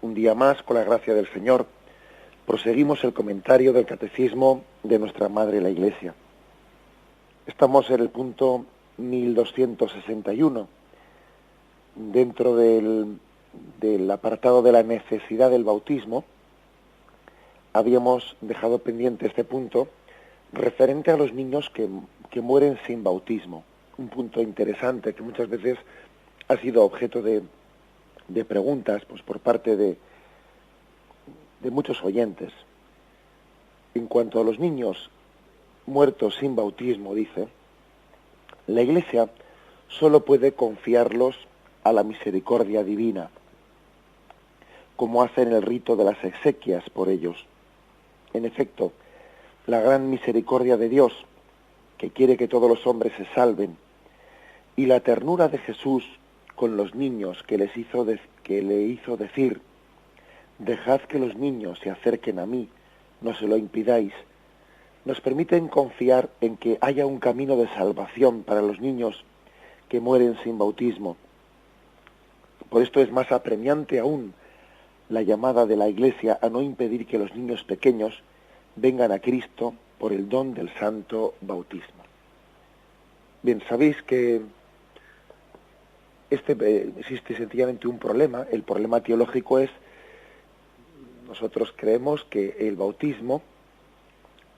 Un día más, con la gracia del Señor, proseguimos el comentario del Catecismo de nuestra Madre la Iglesia. Estamos en el punto 1261, dentro del apartado de la necesidad del bautismo. Habíamos dejado pendiente este punto referente a los niños que mueren sin bautismo. Un punto interesante que muchas veces ha sido objeto de preguntas pues por parte de muchos oyentes. En cuanto a los niños muertos sin bautismo, dice, la Iglesia solo puede confiarlos a la misericordia divina, como hace en el rito de las exequias por ellos. En efecto, la gran misericordia de Dios, que quiere que todos los hombres se salven, y la ternura de Jesús con los niños que le hizo decir: dejad que los niños se acerquen a mí, no se lo impidáis, nos permiten confiar en que haya un camino de salvación para los niños que mueren sin bautismo. Por esto es más apremiante aún la llamada de la Iglesia a no impedir que los niños pequeños vengan a Cristo por el don del santo bautismo. Bien, sabéis que existe sencillamente un problema. El problema teológico es: nosotros creemos que el bautismo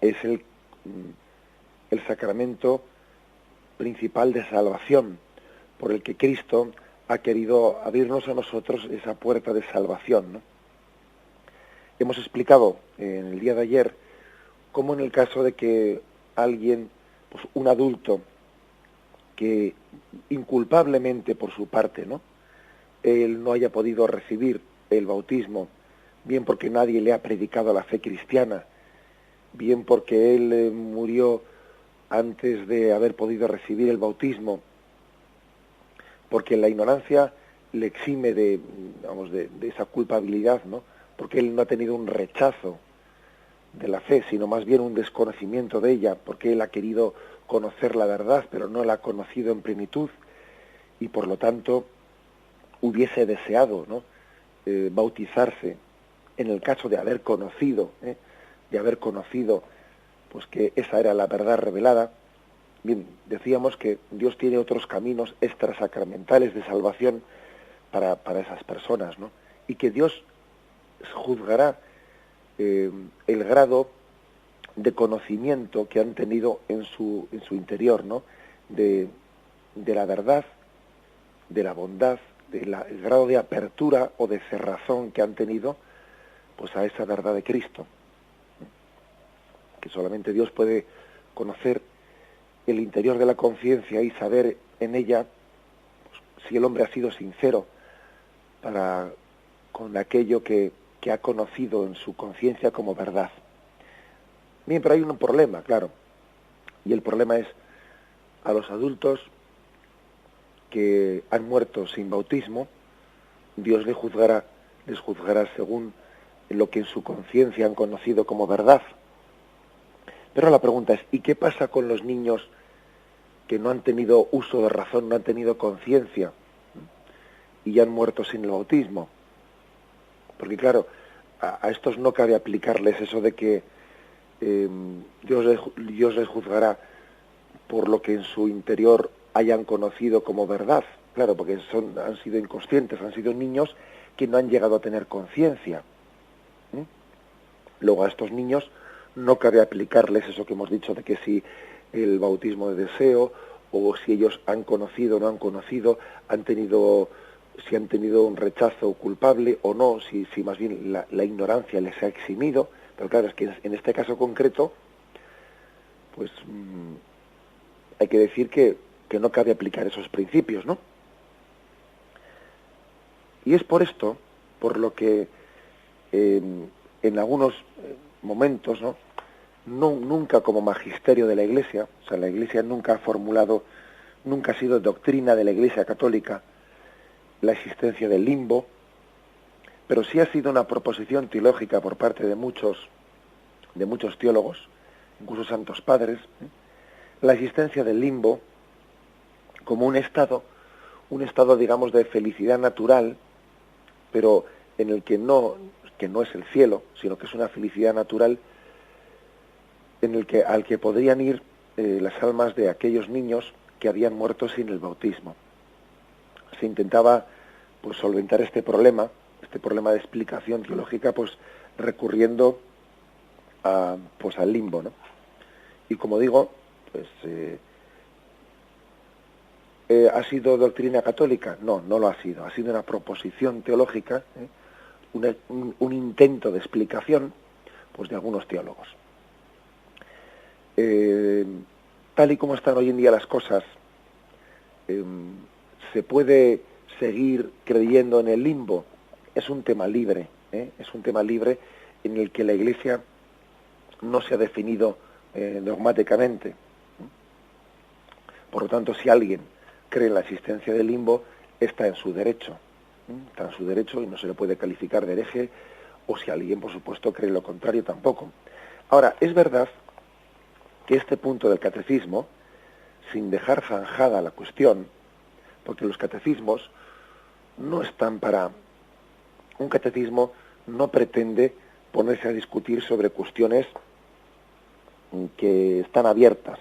es el sacramento principal de salvación, por el que Cristo ha querido abrirnos a nosotros esa puerta de salvación, ¿no? Hemos explicado en el día de ayer cómo, en el caso de que alguien, pues un adulto, que inculpablemente por su parte, ¿no?, él no haya podido recibir el bautismo, bien porque nadie le ha predicado la fe cristiana, bien porque él murió antes de haber podido recibir el bautismo, porque la ignorancia le exime de esa culpabilidad, ¿no?, porque él no ha tenido un rechazo de la fe, sino más bien un desconocimiento de ella, porque él ha querido conocer la verdad, pero no la ha conocido en plenitud, y por lo tanto hubiese deseado, ¿no?, bautizarse, en el caso de haber conocido, pues que esa era la verdad revelada. Bien, decíamos que Dios tiene otros caminos extrasacramentales de salvación para esas personas, ¿no?, y que Dios juzgará el grado de conocimiento que han tenido en su interior, ¿no?, de la verdad, de la bondad, el grado de apertura o de cerrazón que han tenido pues a esa verdad de Cristo, que solamente Dios puede conocer el interior de la conciencia y saber en ella pues, si el hombre ha sido sincero con aquello que ha conocido en su conciencia como verdad. Bien, pero hay un problema, claro, y el problema es: a los adultos que han muerto sin bautismo, Dios les juzgará según lo que en su conciencia han conocido como verdad. Pero la pregunta es: ¿y qué pasa con los niños que no han tenido uso de razón, no han tenido conciencia y ya han muerto sin el bautismo? Porque claro, a estos no cabe aplicarles eso de que Dios les juzgará por lo que en su interior hayan conocido como verdad. Claro, porque han sido inconscientes, han sido niños que no han llegado a tener conciencia. Luego a estos niños no cabe aplicarles eso que hemos dicho de que si el bautismo de deseo, o si ellos han conocido o no han conocido, si han tenido un rechazo culpable o no, si más bien la ignorancia les ha eximido. Pero claro, es que en este caso concreto, pues hay que decir que no cabe aplicar esos principios, ¿no? Y es por esto, por lo que en algunos momentos, ¿no?, nunca como magisterio de la Iglesia, o sea, la Iglesia nunca ha sido doctrina de la Iglesia católica la existencia del limbo, pero sí ha sido una proposición teológica por parte de muchos teólogos, incluso santos padres, la existencia del limbo como un estado, digamos, de felicidad natural, pero en el que no es el cielo, sino que es una felicidad natural en el que al que podrían ir las almas de aquellos niños que habían muerto sin el bautismo. Se intentaba pues solventar este problema de explicación teológica, pues recurriendo al limbo, ¿no? Y como digo, pues ¿ha sido doctrina católica? No, no lo ha sido. Ha sido una proposición teológica, un intento de explicación, pues de algunos teólogos. Tal y como están hoy en día las cosas, ¿se puede seguir creyendo en el limbo? Es un tema libre, es un tema libre en el que la Iglesia no se ha definido dogmáticamente. Por lo tanto, si alguien cree en la existencia del limbo, está en su derecho. Está en su derecho y no se le puede calificar de hereje, o si alguien, por supuesto, cree lo contrario, tampoco. Ahora, es verdad que este punto del catecismo, sin dejar zanjada la cuestión, porque los catecismos no están para... Un catecismo no pretende ponerse a discutir sobre cuestiones que están abiertas,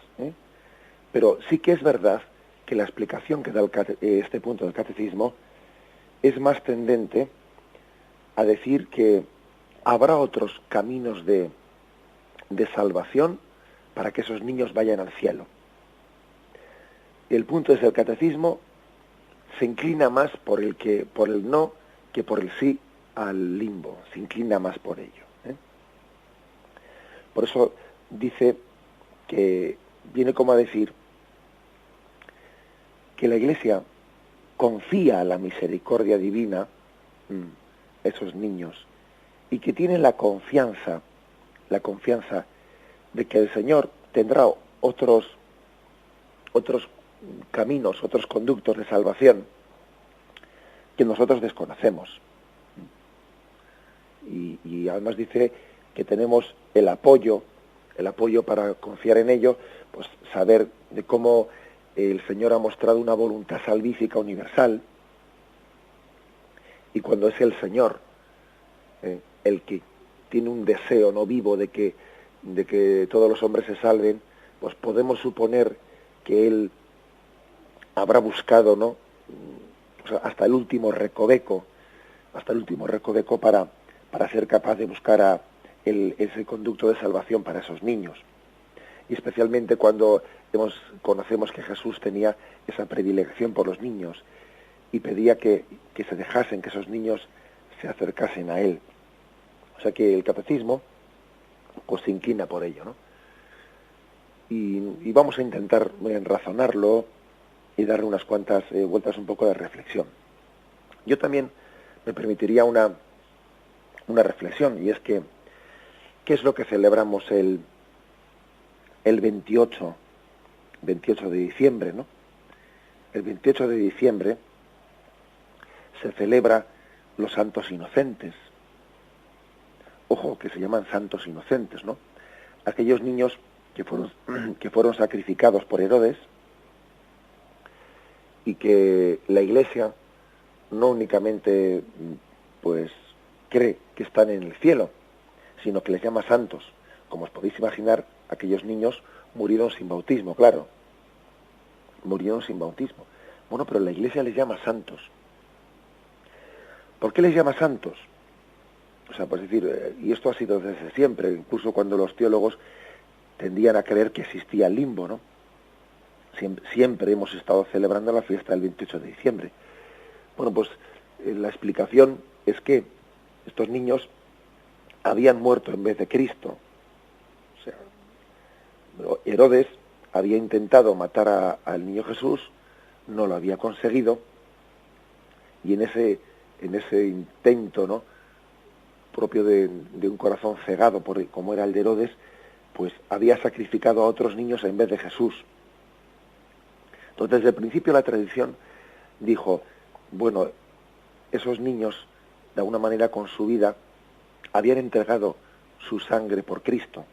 pero sí que es verdad que la explicación que da este punto del catecismo es más tendente a decir que habrá otros caminos de salvación para que esos niños vayan al cielo. El punto desde el catecismo se inclina más por el no que por el sí al limbo, se inclina más por ello. Por eso dice que viene como a decir que la Iglesia confía a la misericordia divina a esos niños y que tienen la confianza de que el Señor tendrá otros caminos, otros conductos de salvación que nosotros desconocemos. Y además dice que tenemos el apoyo para confiar en ello, pues saber de cómo el Señor ha mostrado una voluntad salvífica universal, y cuando es el Señor el que tiene un deseo no vivo de que todos los hombres se salven, pues podemos suponer que Él habrá buscado, ¿no?, o sea, hasta el último recoveco para ser capaz de buscar ese conducto de salvación para esos niños. Y especialmente cuando conocemos que Jesús tenía esa predilección por los niños y pedía que se dejasen, que esos niños se acercasen a Él. O sea que el catecismo pues se inclina por ello, ¿no? Y vamos a intentar razonarlo y darle unas cuantas vueltas un poco de reflexión. Yo también me permitiría una reflexión, y es que ¿qué es lo que celebramos el 28 de diciembre, ¿no? El 28 de diciembre se celebra los santos inocentes. Ojo, que se llaman santos inocentes, ¿no? Aquellos niños que fueron sacrificados por Herodes y que la Iglesia no únicamente pues cree que están en el cielo, sino que les llama santos. Como os podéis imaginar, aquellos niños murieron sin bautismo, claro. Murieron sin bautismo. Bueno, pero la Iglesia les llama santos. ¿Por qué les llama santos? O sea, pues decir, y esto ha sido desde siempre, incluso cuando los teólogos tendían a creer que existía el limbo, ¿no? Siempre hemos estado celebrando la fiesta del 28 de diciembre. Bueno, pues la explicación es que estos niños habían muerto en vez de Cristo. O sea, Herodes había intentado matar al niño Jesús, no lo había conseguido, y en ese intento, ¿no?, propio de un corazón cegado como era el de Herodes, pues había sacrificado a otros niños en vez de Jesús. Entonces, desde el principio la tradición dijo, bueno, esos niños, de alguna manera con su vida, habían entregado su sangre por Cristo.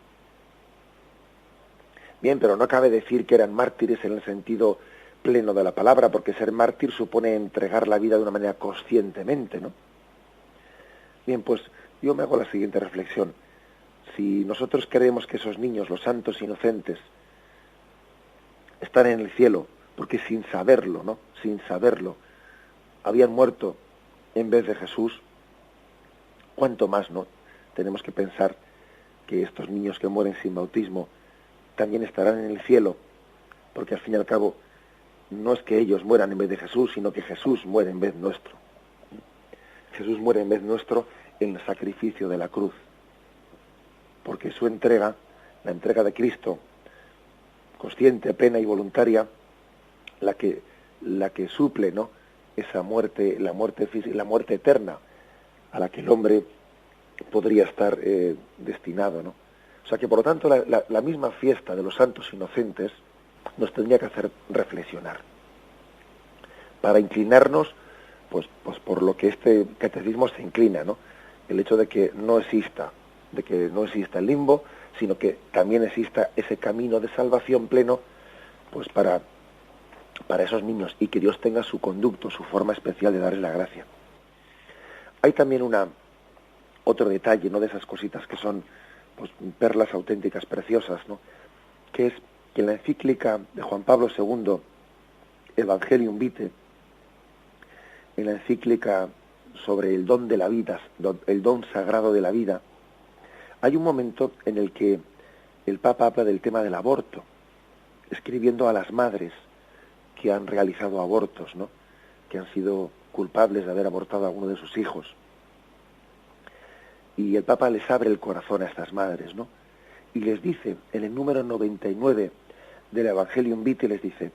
Bien, pero no cabe decir que eran mártires en el sentido pleno de la palabra, porque ser mártir supone entregar la vida de una manera conscientemente, ¿no? Bien, pues yo me hago la siguiente reflexión. Si nosotros creemos que esos niños, los santos inocentes, están en el cielo, porque sin saberlo, ¿no? Sin saberlo, habían muerto en vez de Jesús, ¿cuánto más, no? Tenemos que pensar que estos niños que mueren sin bautismo también estarán en el cielo, porque al fin y al cabo no es que ellos mueran en vez de Jesús, sino que Jesús muere en vez nuestro. Jesús muere en vez nuestro en el sacrificio de la cruz, porque su entrega, la entrega de Cristo, consciente, plena y voluntaria, la que suple, ¿no?, esa muerte, la muerte física, la muerte eterna a la que el hombre podría estar destinado, ¿no? O sea que por lo tanto la misma fiesta de los santos inocentes nos tendría que hacer reflexionar para inclinarnos pues por lo que este catecismo se inclina, ¿no? El hecho de que no exista el limbo, sino que también exista ese camino de salvación pleno pues para esos niños, y que Dios tenga su conducto, su forma especial de darles la gracia. Hay también otro detalle, ¿no?, de esas cositas que son pues perlas auténticas preciosas, ¿no?, que es que en la encíclica de Juan Pablo II, Evangelium Vitae, en la encíclica sobre el don de la vida, el don sagrado de la vida, hay un momento en el que el Papa habla del tema del aborto, escribiendo a las madres que han realizado abortos, ¿no?, que han sido culpables de haber abortado a uno de sus hijos. Y el Papa les abre el corazón a estas madres, ¿no?, y les dice, en el número 99 del Evangelium Vitae, les dice: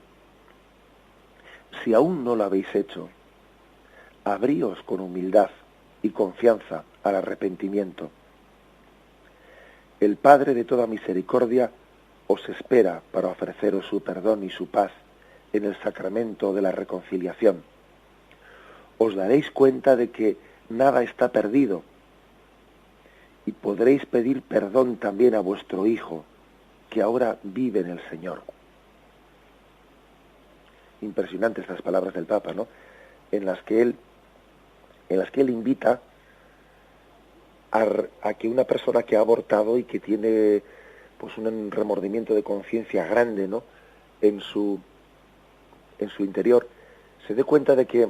si aún no lo habéis hecho, abríos con humildad y confianza al arrepentimiento. El Padre de toda misericordia os espera para ofreceros su perdón y su paz en el sacramento de la reconciliación. Os daréis cuenta de que nada está perdido y podréis pedir perdón también a vuestro Hijo, que ahora vive en el Señor. Impresionantes estas palabras del Papa, ¿no?, en las que él invita a que una persona que ha abortado y que tiene pues un remordimiento de conciencia grande, ¿no?, en su interior, se dé cuenta de que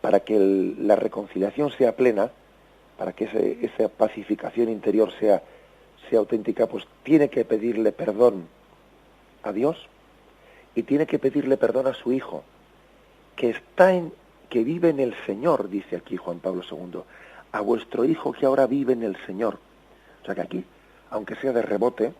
para que la reconciliación sea plena, para que esa pacificación interior sea auténtica, pues tiene que pedirle perdón a Dios y tiene que pedirle perdón a su Hijo, que vive en el Señor, dice aquí Juan Pablo II, a vuestro Hijo que ahora vive en el Señor. O sea que aquí, aunque sea de rebote,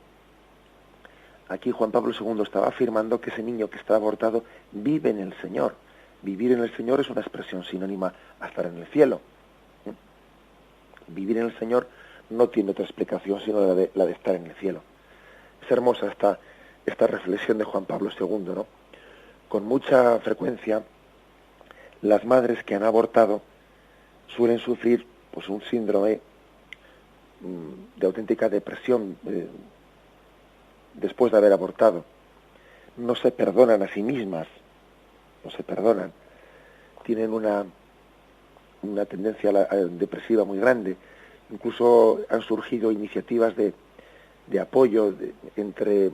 aquí Juan Pablo II estaba afirmando que ese niño que está abortado vive en el Señor. Vivir en el Señor es una expresión sinónima a estar en el cielo. Vivir en el Señor no tiene otra explicación sino la de estar en el cielo. Es hermosa esta reflexión de Juan Pablo II, ¿no? Con mucha frecuencia, las madres que han abortado suelen sufrir pues un síndrome de auténtica depresión después de haber abortado. No se perdonan a sí mismas, no se perdonan. Tienen una tendencia depresiva muy grande. Incluso han surgido iniciativas de apoyo de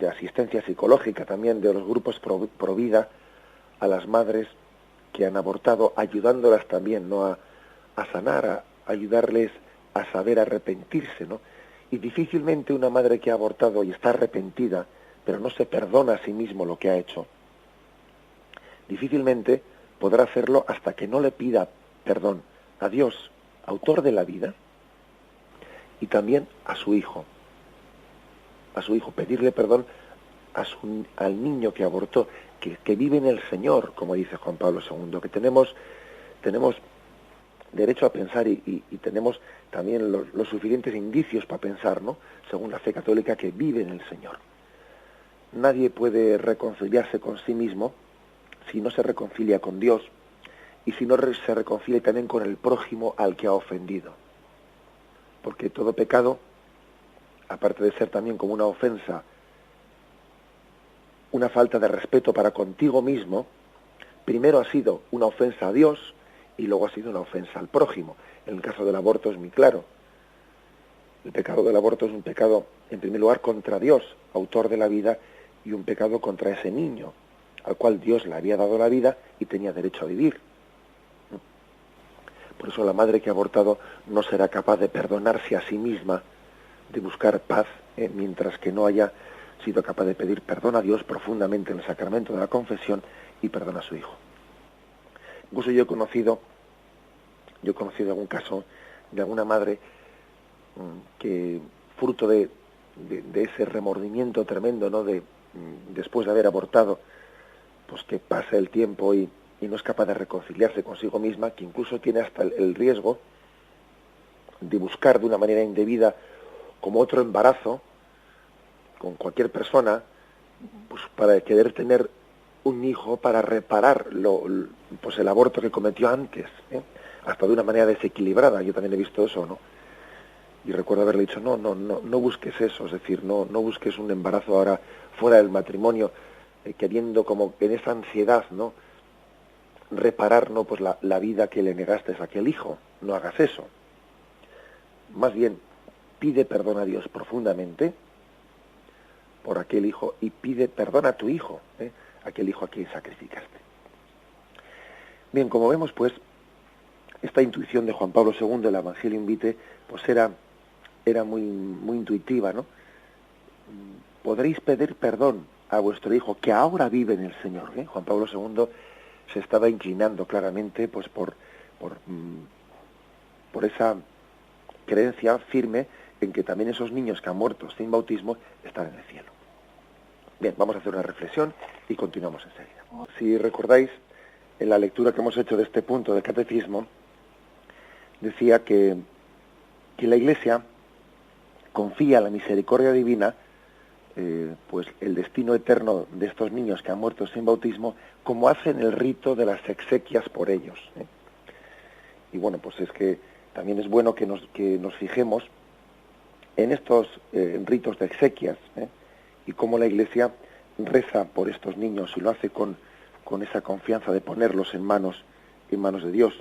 asistencia psicológica también de los grupos pro vida a las madres que han abortado, ayudándolas también, ¿no?, a sanar, a ayudarles a saber arrepentirse, ¿no? Y difícilmente una madre que ha abortado y está arrepentida, pero no se perdona a sí mismo lo que ha hecho, difícilmente podrá hacerlo hasta que no le pida perdón a Dios, autor de la vida, y también a su Hijo, pedirle perdón al niño que abortó, que vive en el Señor, como dice Juan Pablo II, que tenemos derecho a pensar y tenemos también los suficientes indicios para pensar, ¿no?, según la fe católica, que vive en el Señor. Nadie puede reconciliarse con sí mismo si no se reconcilia con Dios y si no se reconcilia también con el prójimo al que ha ofendido. Porque todo pecado, aparte de ser también como una ofensa, una falta de respeto para contigo mismo, primero ha sido una ofensa a Dios y luego ha sido una ofensa al prójimo. En el caso del aborto es muy claro. El pecado del aborto es un pecado, en primer lugar, contra Dios, autor de la vida, y un pecado contra ese niño, al cual Dios le había dado la vida y tenía derecho a vivir. Por eso la madre que ha abortado no será capaz de perdonarse a sí misma, de buscar paz, mientras que no haya sido capaz de pedir perdón a Dios profundamente en el sacramento de la confesión y perdón a su hijo. Incluso yo he conocido algún caso de alguna madre que, fruto de ese remordimiento tremendo, ¿no?, después de haber abortado, pues que pasa el tiempo y no es capaz de reconciliarse consigo misma, que incluso tiene hasta el riesgo de buscar de una manera indebida como otro embarazo con cualquier persona, pues para querer tener un hijo, para reparar pues el aborto que cometió antes, hasta de una manera desequilibrada. Yo también he visto eso, ¿no? Y recuerdo haberle dicho, no busques eso, es decir, no busques un embarazo ahora fuera del matrimonio, queriendo como en esa ansiedad, ¿no?, reparar, ¿no?, pues la vida que le negaste a aquel hijo. No hagas eso. Más bien, pide perdón a Dios profundamente por aquel hijo y pide perdón a tu hijo, aquel hijo a quien sacrificaste. Bien, como vemos, pues, esta intuición de Juan Pablo II, el Evangelium Vitae, pues era muy intuitiva, ¿no? Podréis pedir perdón a vuestro hijo que ahora vive en el Señor. Juan Pablo II se estaba inclinando claramente, pues, por esa creencia firme en que también esos niños que han muerto sin bautismo están en el cielo. Bien, vamos a hacer una reflexión y continuamos enseguida. Si recordáis, en la lectura que hemos hecho de este punto del Catecismo, decía que la Iglesia confía a la misericordia divina pues el destino eterno de estos niños que han muerto sin bautismo, como hacen el rito de las exequias por ellos. Y bueno, pues es que también es bueno que nos fijemos en estos ritos de exequias, y cómo la Iglesia reza por estos niños y lo hace con esa confianza de ponerlos en manos de Dios.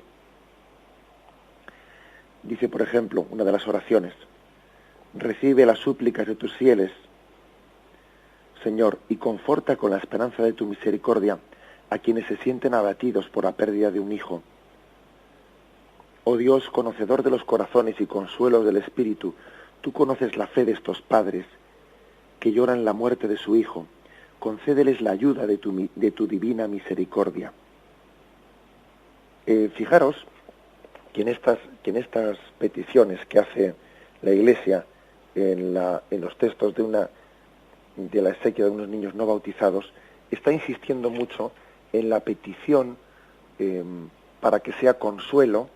Dice, por ejemplo, una de las oraciones: recibe las súplicas de tus fieles, Señor, y conforta con la esperanza de tu misericordia a quienes se sienten abatidos por la pérdida de un hijo. Oh Dios, conocedor de los corazones y consuelo del espíritu, tú conoces la fe de estos padres que lloran la muerte de su hijo. Concédeles la ayuda de tu divina misericordia. Fijaros que en estas peticiones que hace la Iglesia en los textos de la exequia de unos niños no bautizados, está insistiendo mucho en la petición para que sea consuelo,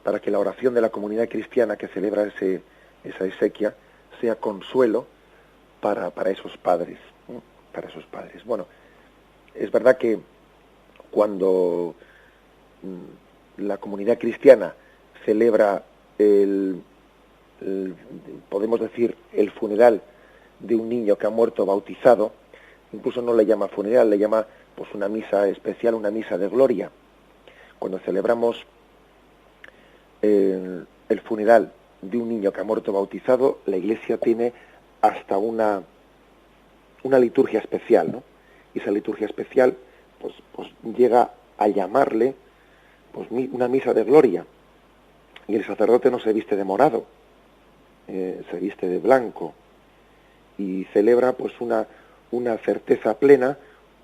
para que la oración de la comunidad cristiana que celebra esa exequia sea consuelo para esos padres, para esos padres. Bueno, es verdad que cuando la comunidad cristiana celebra podemos decir, el funeral de un niño que ha muerto bautizado, incluso no le llama funeral, le llama pues una misa especial, una misa de gloria. Cuando celebramos el funeral de un niño que ha muerto bautizado, la Iglesia tiene hasta una liturgia especial, ¿no? Y esa liturgia especial pues llega a llamarle pues una misa de gloria. Y el sacerdote no se viste de morado, se viste de blanco y celebra pues una certeza plena,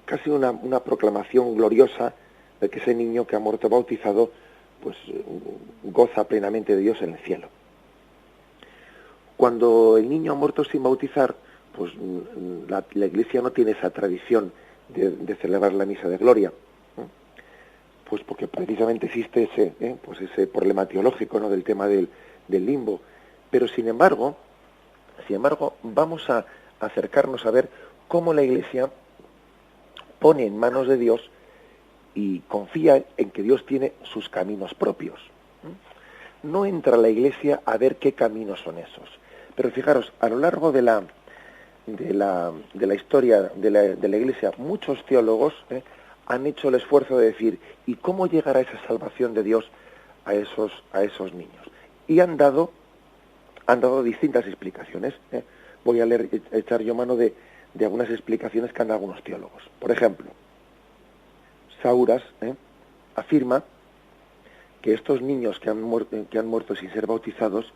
casi una proclamación gloriosa de que ese niño que ha muerto bautizado pues goza plenamente de Dios en el cielo. Cuando el niño ha muerto sin bautizar, pues la Iglesia no tiene esa tradición de celebrar la misa de gloria, pues porque precisamente existe ese problema teológico, ¿no?, del tema del limbo. Pero sin embargo, vamos a acercarnos a ver cómo la Iglesia pone en manos de Dios y confía en que Dios tiene sus caminos propios. No entra la Iglesia a ver qué caminos son esos. Pero fijaros, a lo largo de la historia de la Iglesia, muchos teólogos han hecho el esfuerzo de decir, ¿y cómo llegará esa salvación de Dios a esos niños? Y han dado distintas explicaciones. Voy a echar yo mano de algunas explicaciones que han dado algunos teólogos. Por ejemplo, Sauras afirma que estos niños que han muerto sin ser bautizados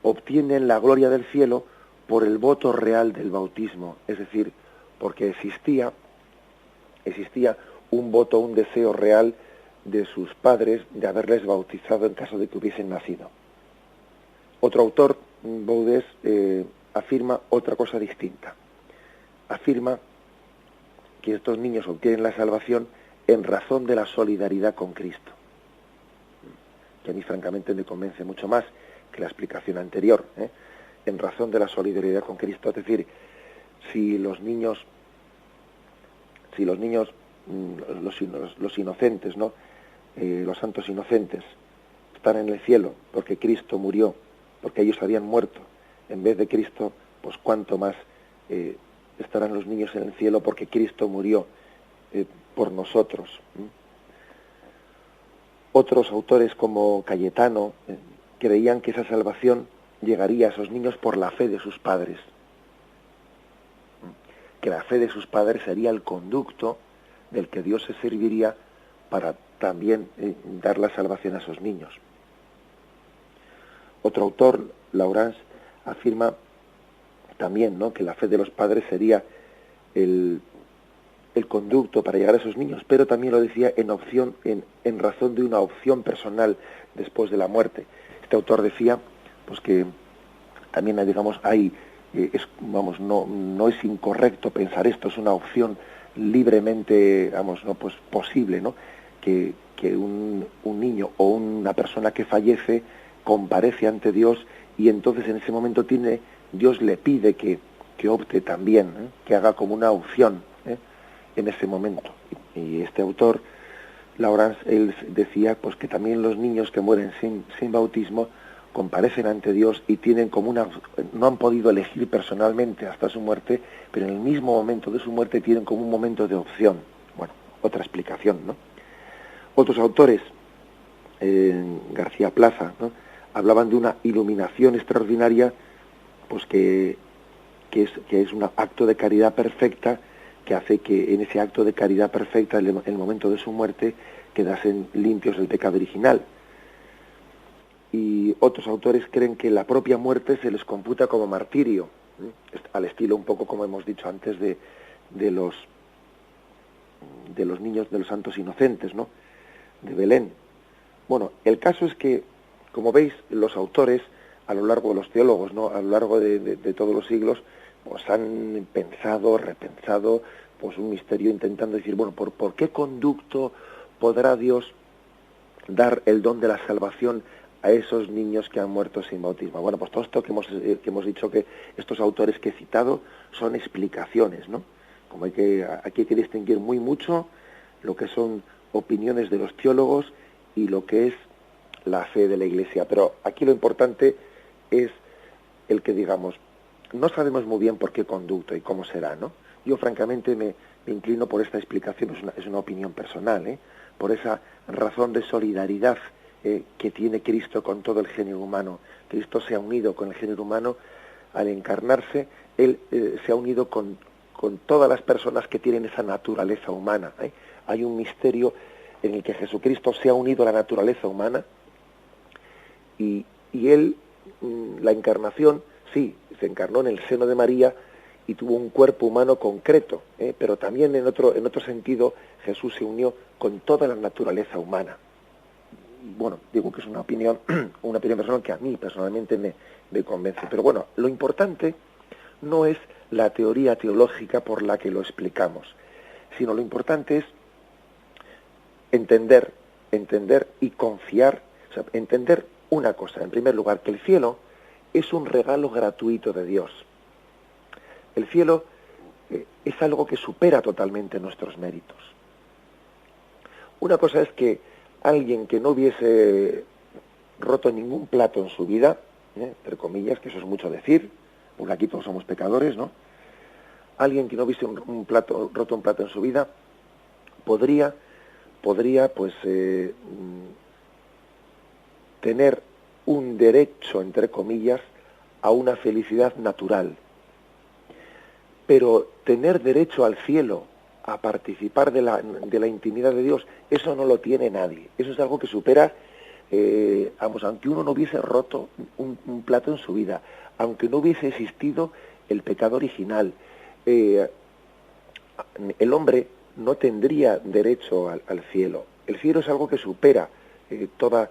obtienen la gloria del cielo por el voto real del bautismo, es decir, porque existía un voto, un deseo real de sus padres de haberles bautizado en caso de que hubiesen nacido. Otro autor, Baudés, afirma otra cosa distinta. Afirma que estos niños obtienen la salvación en razón de la solidaridad con Cristo, que a mí francamente me convence mucho más que la explicación anterior, en razón de la solidaridad con Cristo. Es decir, si los niños, los inocentes, ¿no? Los santos inocentes están en el cielo porque Cristo murió, porque ellos habían muerto en vez de Cristo, pues cuánto más estarán los niños en el cielo porque Cristo murió por nosotros. Otros autores como Cayetano creían que esa salvación llegaría a esos niños por la fe de sus padres, que la fe de sus padres sería el conducto del que Dios se serviría para también dar la salvación a esos niños. Otro autor, Laurence, afirma también, ¿no?, que la fe de los padres sería el conducto para llegar a esos niños, pero también lo decía en razón de una opción personal después de la muerte. Este autor decía pues que también, digamos, no es incorrecto pensar esto, es una opción libremente, pues posible, ¿no?, que un niño o una persona que fallece comparece ante Dios y entonces en ese momento Dios le pide que opte también, que haga como una opción en ese momento. Y este autor, Laurence, él decía pues que también los niños que mueren sin bautismo comparecen ante Dios y tienen como no han podido elegir personalmente hasta su muerte, pero en el mismo momento de su muerte tienen como un momento de opción. Bueno, otra explicación, ¿no? Otros autores, García Plaza, ¿no?, hablaban de una iluminación extraordinaria, pues que es un acto de caridad perfecta, que hace que en ese acto de caridad perfecta, en el momento de su muerte, quedasen limpios del pecado original. Y otros autores creen que la propia muerte se les computa como martirio, al estilo un poco como hemos dicho antes de los niños, de los santos inocentes, ¿no?, de Belén. Bueno, el caso es que, como veis, los autores, a lo largo de los teólogos, ¿no?, a lo largo de todos los siglos, pues han repensado, pues un misterio, intentando decir, bueno, ¿por qué conducto podrá Dios dar el don de la salvación a esos niños que han muerto sin bautismo? Bueno, pues todo esto que hemos dicho, que estos autores que he citado son explicaciones, ¿no? Como aquí hay que distinguir muy mucho lo que son opiniones de los teólogos y lo que es la fe de la Iglesia. Pero aquí lo importante es el que, digamos, no sabemos muy bien por qué conducto y cómo será, ¿no? Yo francamente me inclino por esta explicación, es una opinión personal, por esa razón de solidaridad que tiene Cristo con todo el género humano. Cristo se ha unido con el género humano al encarnarse. Él se ha unido con todas las personas que tienen esa naturaleza humana. Hay un misterio en el que Jesucristo se ha unido a la naturaleza humana y él, la encarnación, sí, se encarnó en el seno de María y tuvo un cuerpo humano concreto, pero también en otro sentido Jesús se unió con toda la naturaleza humana. Bueno, digo que es una opinión personal que a mí personalmente me convence. Pero bueno, lo importante no es la teoría teológica por la que lo explicamos, sino lo importante es entender y confiar, o sea, entender una cosa, en primer lugar, que el cielo es un regalo gratuito de Dios. El cielo es algo que supera totalmente nuestros méritos. Una cosa es que alguien que no hubiese roto ningún plato en su vida, entre comillas, que eso es mucho decir, porque aquí todos somos pecadores, ¿no? Alguien que no hubiese roto un plato en su vida, podría pues tener un derecho, entre comillas, a una felicidad natural. Pero tener derecho al cielo, a participar de la intimidad de Dios, eso no lo tiene nadie. Eso es algo que supera, aunque uno no hubiese roto un plato en su vida, aunque no hubiese existido el pecado original, el hombre no tendría derecho al cielo. El cielo es algo que supera todo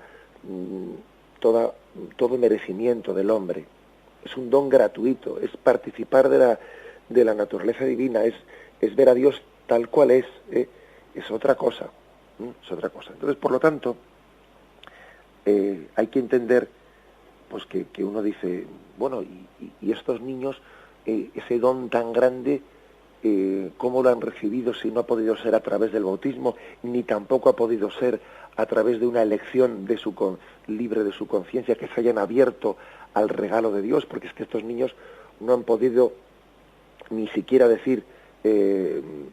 merecimiento del hombre. Es un don gratuito, es participar de la naturaleza divina, es ver a Dios tal cual es otra cosa, es otra cosa. Entonces, por lo tanto, hay que entender pues que uno dice, bueno, y estos niños, ese don tan grande, cómo lo han recibido si no ha podido ser a través del bautismo, ni tampoco ha podido ser a través de una elección libre de su conciencia, que se hayan abierto al regalo de Dios, porque es que estos niños no han podido ni siquiera decir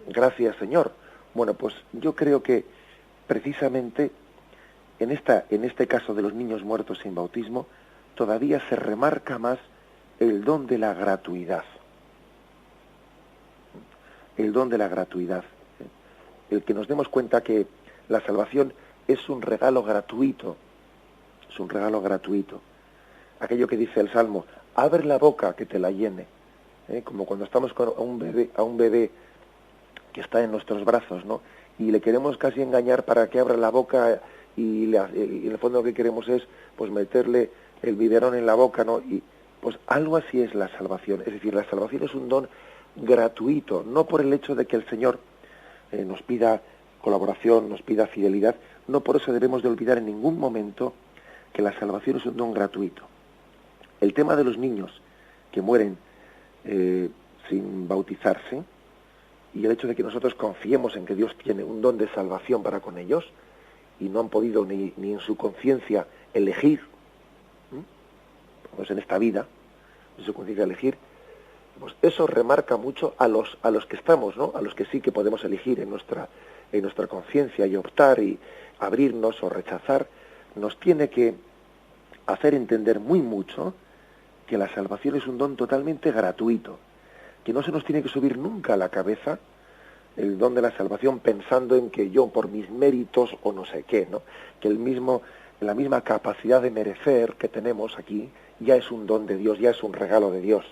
gracias, Señor. Bueno, pues yo creo que precisamente en este caso de los niños muertos sin bautismo todavía se remarca más el don de la gratuidad. El don de la gratuidad. El que nos demos cuenta que la salvación es un regalo gratuito. Es un regalo gratuito. Aquello que dice el Salmo, abre la boca que te la llene. Como cuando estamos con a un bebé que está en nuestros brazos, ¿no? Y le queremos casi engañar para que abra la boca y en el fondo lo que queremos es pues meterle el biberón en la boca, ¿no? Y pues algo así es la salvación. Es decir, la salvación es un don gratuito, no por el hecho de que el Señor nos pida colaboración, nos pida fidelidad, no por eso debemos de olvidar en ningún momento que la salvación es un don gratuito. El tema de los niños que mueren sin bautizarse y el hecho de que nosotros confiemos en que Dios tiene un don de salvación para con ellos y no han podido ni en su conciencia elegir, pues en esta vida, en su conciencia elegir, pues eso remarca mucho a los que estamos, ¿no? A los que sí que podemos elegir en nuestra conciencia y optar y abrirnos o rechazar, nos tiene que hacer entender muy mucho que la salvación es un don totalmente gratuito, que no se nos tiene que subir nunca a la cabeza el don de la salvación pensando en que yo por mis méritos o no sé qué, ¿no? Que la misma capacidad de merecer que tenemos aquí ya es un don de Dios, ya es un regalo de Dios.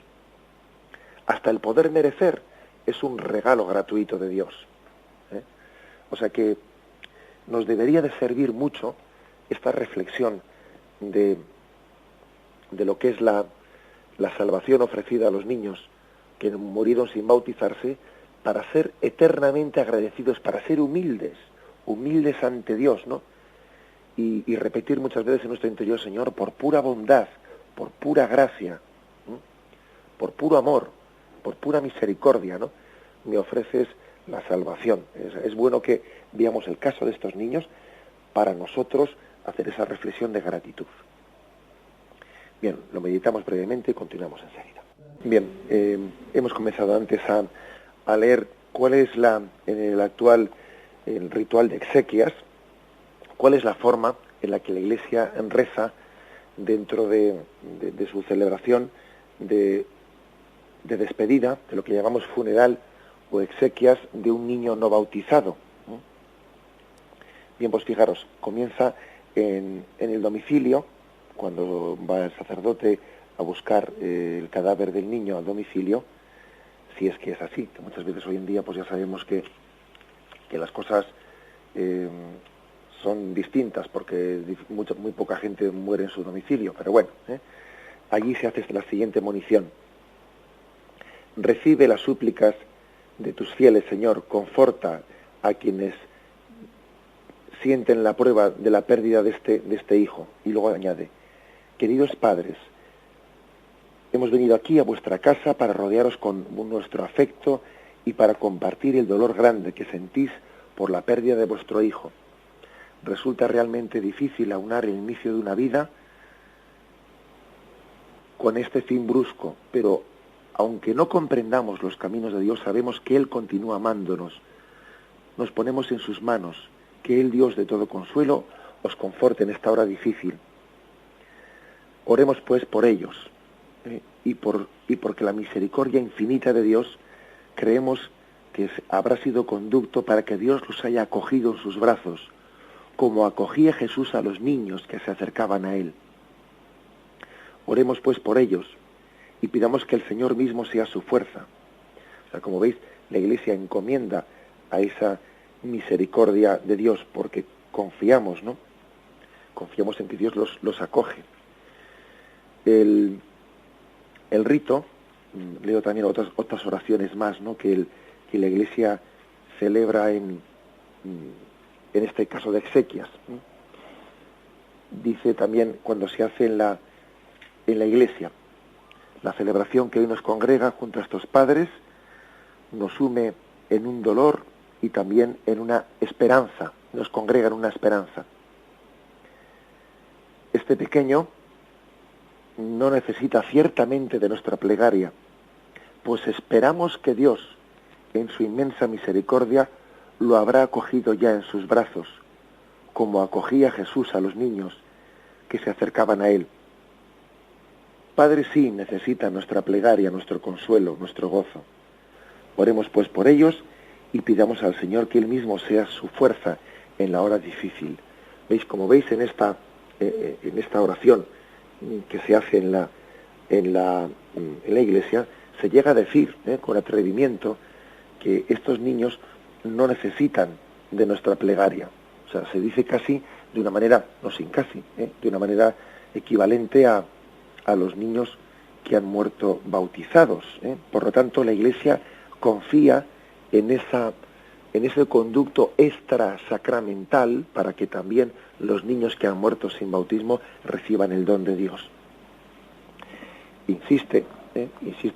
Hasta el poder merecer es un regalo gratuito de Dios. O sea que nos debería de servir mucho esta reflexión de lo que es la salvación ofrecida a los niños que murieron sin bautizarse, para ser eternamente agradecidos, para ser humildes ante Dios, ¿no? Y repetir muchas veces en nuestro interior, Señor, por pura bondad, por pura gracia, por puro amor, por pura misericordia, ¿no? Me ofreces la salvación. Es bueno que veamos el caso de estos niños para nosotros hacer esa reflexión de gratitud. Bien, lo meditamos brevemente y continuamos enseguida. Bien, hemos comenzado antes a leer cuál es el ritual de exequias, cuál es la forma en la que la Iglesia reza dentro de su celebración de despedida, de lo que llamamos funeral o exequias de un niño no bautizado. Bien, pues fijaros, comienza en el domicilio, cuando va el sacerdote a buscar el cadáver del niño al domicilio, si es que es así, que muchas veces hoy en día pues ya sabemos que las cosas son distintas, porque muy poca gente muere en su domicilio, pero bueno, allí se hace la siguiente monición. Recibe las súplicas de tus fieles, Señor, conforta a quienes sienten la prueba de la pérdida de este hijo. Y luego añade, queridos padres, hemos venido aquí a vuestra casa para rodearos con nuestro afecto y para compartir el dolor grande que sentís por la pérdida de vuestro hijo. Resulta realmente difícil aunar el inicio de una vida con este fin brusco, pero aunque no comprendamos los caminos de Dios, sabemos que Él continúa amándonos nos ponemos en sus manos, que el Dios de todo consuelo os conforte en esta hora difícil. Oremos pues por ellos, y porque la misericordia infinita de Dios creemos que habrá sido conducto para que Dios los haya acogido en sus brazos, como acogía Jesús a los niños que se acercaban a Él. Oremos pues por ellos y pidamos que el Señor mismo sea su fuerza. O sea, como veis, la Iglesia encomienda a esa misericordia de Dios porque confiamos, ¿no? Confiamos en que Dios los acoge. El rito, leo también otras oraciones más, ¿no? que la Iglesia celebra en este caso de exequias, ¿no? Dice también cuando se hace en la Iglesia, la celebración que hoy nos congrega junto a estos padres nos sume en un dolor y también en una esperanza, nos congrega en una esperanza. Este pequeño no necesita ciertamente de nuestra plegaria, pues esperamos que Dios, en su inmensa misericordia, lo habrá acogido ya en sus brazos, como acogía Jesús a los niños que se acercaban a Él. Padre sí necesita nuestra plegaria, nuestro consuelo, nuestro gozo. Oremos pues por ellos y pidamos al Señor que Él mismo sea su fuerza en la hora difícil. ¿Veis? Como veis en esta oración que se hace en la Iglesia, se llega a decir con atrevimiento que estos niños no necesitan de nuestra plegaria. O sea, se dice casi de una manera, no sin casi, de una manera equivalente a los niños que han muerto bautizados. Por lo tanto, la Iglesia confía en ese conducto extrasacramental para que también los niños que han muerto sin bautismo reciban el don de Dios. Insiste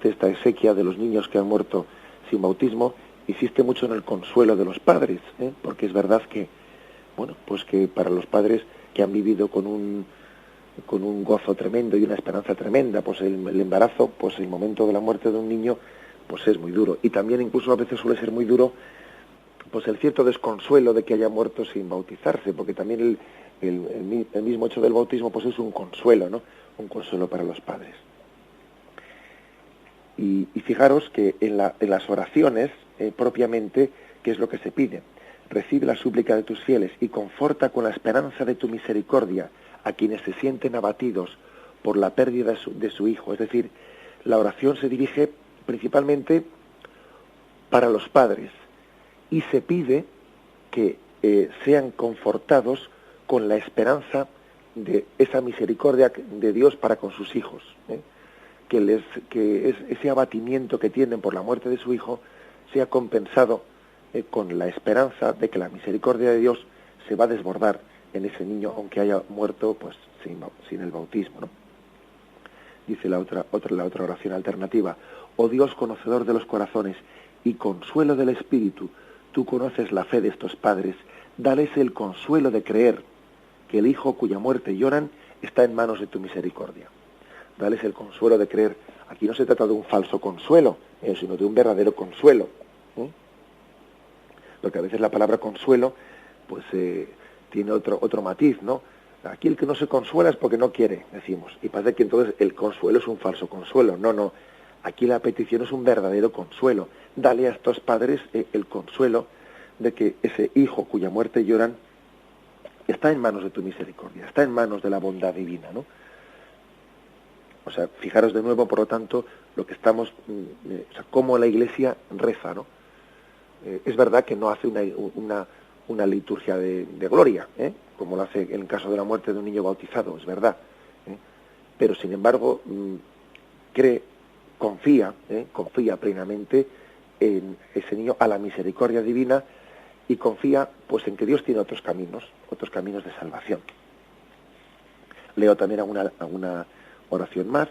esta exequia de los niños que han muerto sin bautismo, insiste mucho en el consuelo de los padres, porque es verdad que, pues que para los padres que han vivido con un gozo tremendo y una esperanza tremenda, pues el embarazo, pues el momento de la muerte de un niño, pues es muy duro. Y también incluso a veces suele ser muy duro, pues el cierto desconsuelo de que haya muerto sin bautizarse, porque también el mismo hecho del bautismo, pues es un consuelo, ¿no? Un consuelo para los padres. Y fijaros que en las oraciones, propiamente, ¿qué es lo que se pide? Recibe la súplica de tus fieles y conforta con la esperanza de tu misericordia a quienes se sienten abatidos por la pérdida de su hijo. Es decir, la oración se dirige principalmente para los padres y se pide que sean confortados con la esperanza de esa misericordia de Dios para con sus hijos, que ese abatimiento que tienen por la muerte de su hijo sea compensado con la esperanza de que la misericordia de Dios se va a desbordar en ese niño, aunque haya muerto pues sin el bautismo, ¿no? Dice la otra oración alternativa: oh Dios conocedor de los corazones y consuelo del espíritu, tú conoces la fe de estos padres, dales el consuelo de creer que el hijo cuya muerte lloran está en manos de tu misericordia. Dales el consuelo de creer. Aquí no se trata de un falso consuelo, sino de un verdadero consuelo. Porque a veces la palabra consuelo pues tiene otro matiz, ¿no? Aquí el que no se consuela es porque no quiere, decimos. Y parece que entonces el consuelo es un falso consuelo. No. Aquí la petición es un verdadero consuelo. Dale a estos padres el consuelo de que ese hijo cuya muerte lloran está en manos de tu misericordia, está en manos de la bondad divina, ¿no? O sea, fijaros de nuevo, por lo tanto, lo que estamos, cómo la Iglesia reza, ¿no? Es verdad que no hace una liturgia de gloria, como lo hace en el caso de la muerte de un niño bautizado, es verdad. Pero, sin embargo, confía plenamente en ese niño, a la misericordia divina, y confía pues en que Dios tiene otros caminos de salvación. Leo también alguna oración más.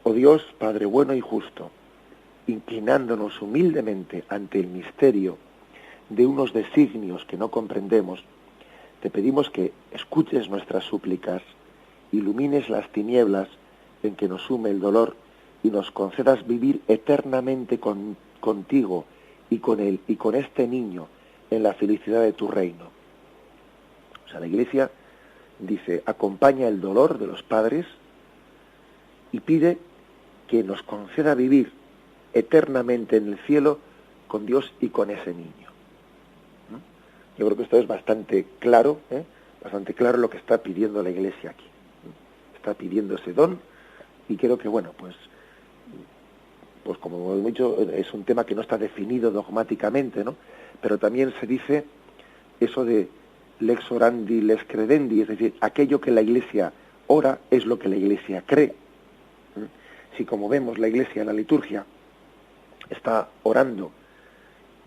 Oh Dios, Padre bueno y justo, inclinándonos humildemente ante el misterio de unos designios que no comprendemos, te pedimos que escuches nuestras súplicas, ilumines las tinieblas en que nos sume el dolor y nos concedas vivir eternamente contigo y con este niño en la felicidad de tu reino. O sea, la Iglesia dice, acompaña el dolor de los padres y pide que nos conceda vivir eternamente en el cielo con Dios y con ese niño. Yo creo que esto es bastante claro lo que está pidiendo la Iglesia aquí. Está pidiendo ese don y creo que, bueno, pues como hemos dicho, es un tema que no está definido dogmáticamente, ¿no? Pero también se dice eso de lex orandi, lex credendi, es decir, aquello que la Iglesia ora es lo que la Iglesia cree. Si como vemos la Iglesia en la liturgia está orando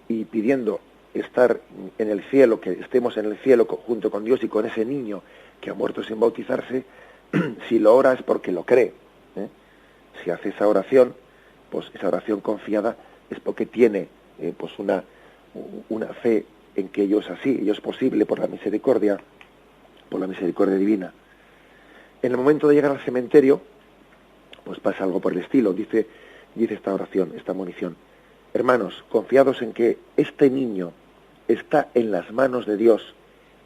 y pidiendo estar en el cielo, que estemos en el cielo junto con Dios y con ese niño que ha muerto sin bautizarse, si lo ora es porque lo cree. Si hace esa oración, pues esa oración confiada es porque tiene pues una fe en que ello es así, ello es posible por la misericordia divina. En el momento de llegar al cementerio, pues pasa algo por el estilo, dice esta oración, esta monición: hermanos, confiados en que este niño está en las manos de Dios,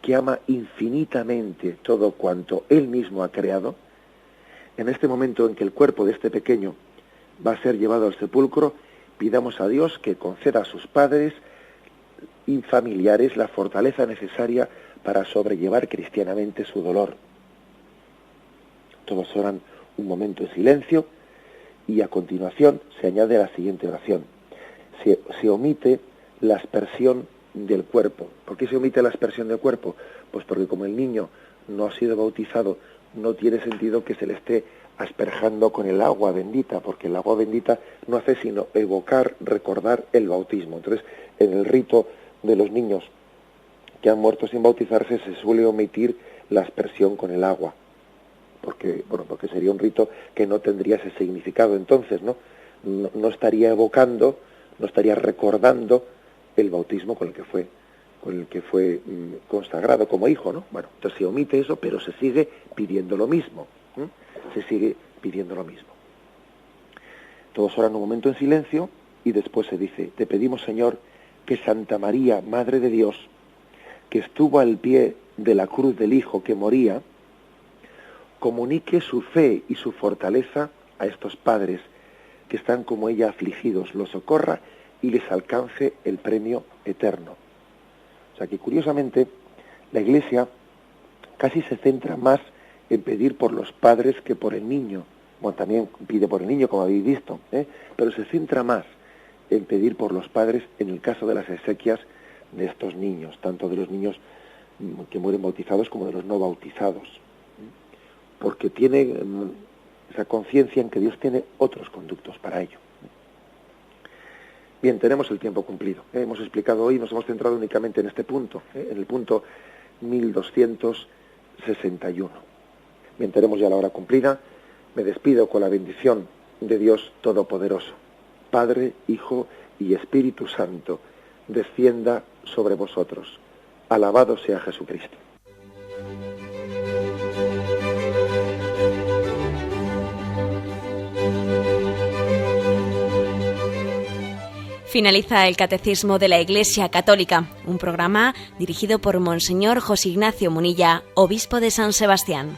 que ama infinitamente todo cuanto Él mismo ha creado, en este momento en que el cuerpo de este pequeño va a ser llevado al sepulcro, pidamos a Dios que conceda a sus padres y familiares la fortaleza necesaria para sobrellevar cristianamente su dolor. Todos oran un momento en silencio y a continuación se añade la siguiente oración. Se omite la aspersión del cuerpo. ¿Por qué se omite la aspersión del cuerpo? Pues porque como el niño no ha sido bautizado, no tiene sentido que se le esté asperjando con el agua bendita, porque el agua bendita no hace sino evocar, recordar el bautismo. Entonces, en el rito de los niños que han muerto sin bautizarse se suele omitir la aspersión con el agua, porque sería un rito que no tendría ese significado. Entonces, no estaría evocando, no estaría recordando el bautismo con el que fue consagrado como hijo, ¿no? Bueno, entonces se omite eso, pero se sigue pidiendo lo mismo. Se sigue pidiendo lo mismo. Todos oran un momento en silencio y después se dice: te pedimos, Señor, que Santa María, Madre de Dios, que estuvo al pie de la cruz del Hijo que moría, comunique su fe y su fortaleza a estos padres que están como ella afligidos, los socorra y les alcance el premio eterno. O sea que curiosamente la Iglesia casi se centra más en pedir por los padres que por el niño. Bueno, también pide por el niño, como habéis visto, pero se centra más en pedir por los padres en el caso de las exequias de estos niños, tanto de los niños que mueren bautizados como de los no bautizados, porque tiene esa conciencia en que Dios tiene otros conductos para ello. Bien, tenemos el tiempo cumplido. Hemos explicado hoy, nos hemos centrado únicamente en este punto, en el punto 1261. Bien, tenemos ya la hora cumplida. Me despido con la bendición de Dios Todopoderoso. Padre, Hijo y Espíritu Santo, descienda sobre vosotros. Alabado sea Jesucristo. Finaliza el Catecismo de la Iglesia Católica, un programa dirigido por Monseñor José Ignacio Munilla, obispo de San Sebastián.